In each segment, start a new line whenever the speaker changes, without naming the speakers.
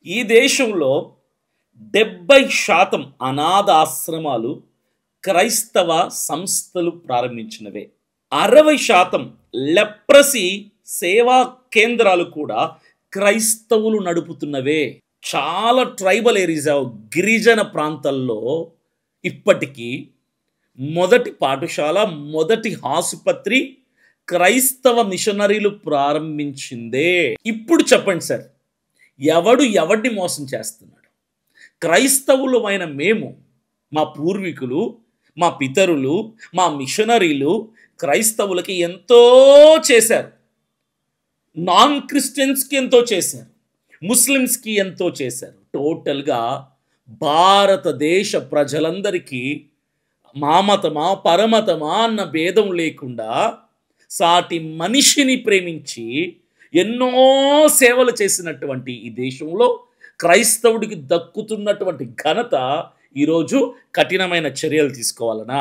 ఈ దేశంలో 70% అనాథాశ్రమాలు క్రైస్తవ సంస్థలు ప్రారంభించినవే. 60% లెప్రసీ సేవా కేంద్రాలు కూడా క్రైస్తవులు నడుపుతున్నవే. చాలా ట్రైబల్ ఏరియాస్, గిరిజన ప్రాంతాల్లో ఇప్పటికీ మొదటి పాఠశాల, మొదటి ఆసుపత్రి క్రైస్తవ మిషనరీలు ప్రారంభించిందే. ఇప్పుడు చెప్పండి సార్, ఎవడు ఎవడిని మోసం చేస్తున్నాడు? క్రైస్తవులమైన మేము, మా పూర్వీకులు, మా పితరులు, మా మిషనరీలు క్రైస్తవులకి ఎంతో చేశారు. నాన్ క్రిస్టియన్స్కి ఎంతో చేశారు, ముస్లిమ్స్కి ఎంతో చేశారు. టోటల్గా భారతదేశ ప్రజలందరికీ మామతమా పరమతమా అన్న భేదం లేకుండా సాటి మనిషిని ప్రేమించి ఎన్నో సేవలు చేసినటువంటి ఈ దేశంలో క్రైస్తవుడికి దక్కుతున్నటువంటి ఘనత ఈరోజు కఠినమైన చర్యలు తీసుకోవాలనా?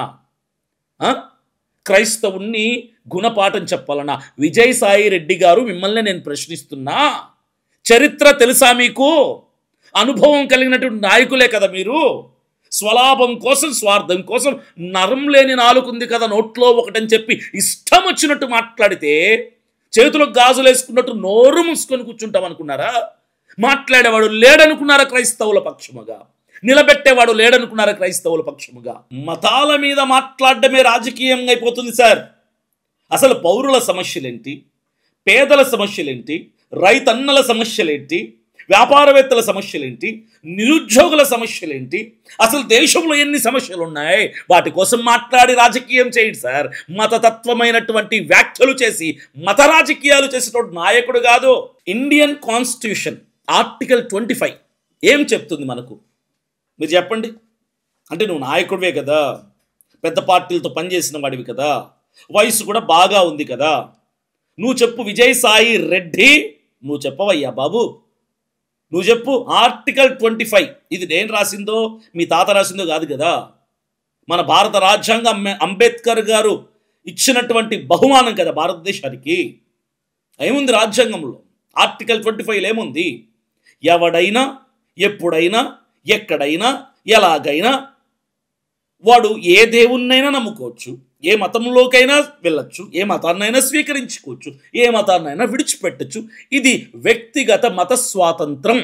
క్రైస్తవుణ్ణి గుణపాఠం చెప్పాలనా? విజయసాయి రెడ్డి గారు, మిమ్మల్ని నేను ప్రశ్నిస్తున్నా. చరిత్ర తెలుసా మీకు? అనుభవం కలిగినటువంటి నాయకులే కదా మీరు. స్వలాభం కోసం, స్వార్థం కోసం నరం లేని నాలుగుంది కదా నోట్లో ఒకటని చెప్పి ఇష్టం వచ్చినట్టు మాట్లాడితే చేతులకు గాజులు వేసుకున్నట్టు నోరు మూసుకొని కూర్చుంటాం అనుకున్నారా? మాట్లాడేవాడు లేడనుకున్నారా క్రైస్తవుల పక్షముగా? నిలబెట్టేవాడు లేడనుకున్నారా క్రైస్తవుల పక్షముగా? మతాల మీద మాట్లాడడమే రాజకీయంగా అయిపోతుంది సార్. అసలు పౌరుల సమస్యలేంటి, పేదల సమస్యలేంటి, రైతన్నల సమస్యలేంటి, వ్యాపారవేత్తల సమస్యలేంటి, నిరుద్యోగుల సమస్యలేంటి, అసలు దేశంలో ఎన్ని సమస్యలు ఉన్నాయి, వాటి కోసం మాట్లాడి రాజకీయం చేయండి సార్. మతతత్వమైనటువంటి వ్యాఖ్యలు చేసి మత రాజకీయాలు చేసేటువంటి నాయకుడు కాదు. ఇండియన్ కాన్స్టిట్యూషన్ ఆర్టికల్ 25 ఏం చెప్తుంది మనకు? మీరు చెప్పండి. అంటే నువ్వు నాయకుడివే కదా, పెద్ద పార్టీలతో పనిచేసిన వాడివి కదా, వయసు కూడా బాగా ఉంది కదా, నువ్వు చెప్పు. విజయసాయి రెడ్డి, నువ్వు చెప్పవయ్యా బాబు, నువ్వు చెప్పు. ఆర్టికల్ 25 ఇది నేను రాసిందో మీ తాత రాసిందో కాదు కదా. మన భారత రాజ్యాంగం అంబేద్కర్ గారు ఇచ్చినటువంటి బహుమానం కదా భారతదేశానికి. ఏముంది రాజ్యాంగంలో? ఆర్టికల్ 25 ఏముంది? ఎవడైనా ఎప్పుడైనా ఎక్కడైనా ఎలాగైనా వాడు ఏ దేవుణ్ణైనా నమ్ముకోవచ్చు, ఏ మతంలోకైనా వెళ్ళచ్చు, ఏ మతాన్నైనా స్వీకరించుకోవచ్చు, ఏ మతాన్నైనా విడిచిపెట్టచ్చు. ఇది వ్యక్తిగత మత స్వాతంత్రం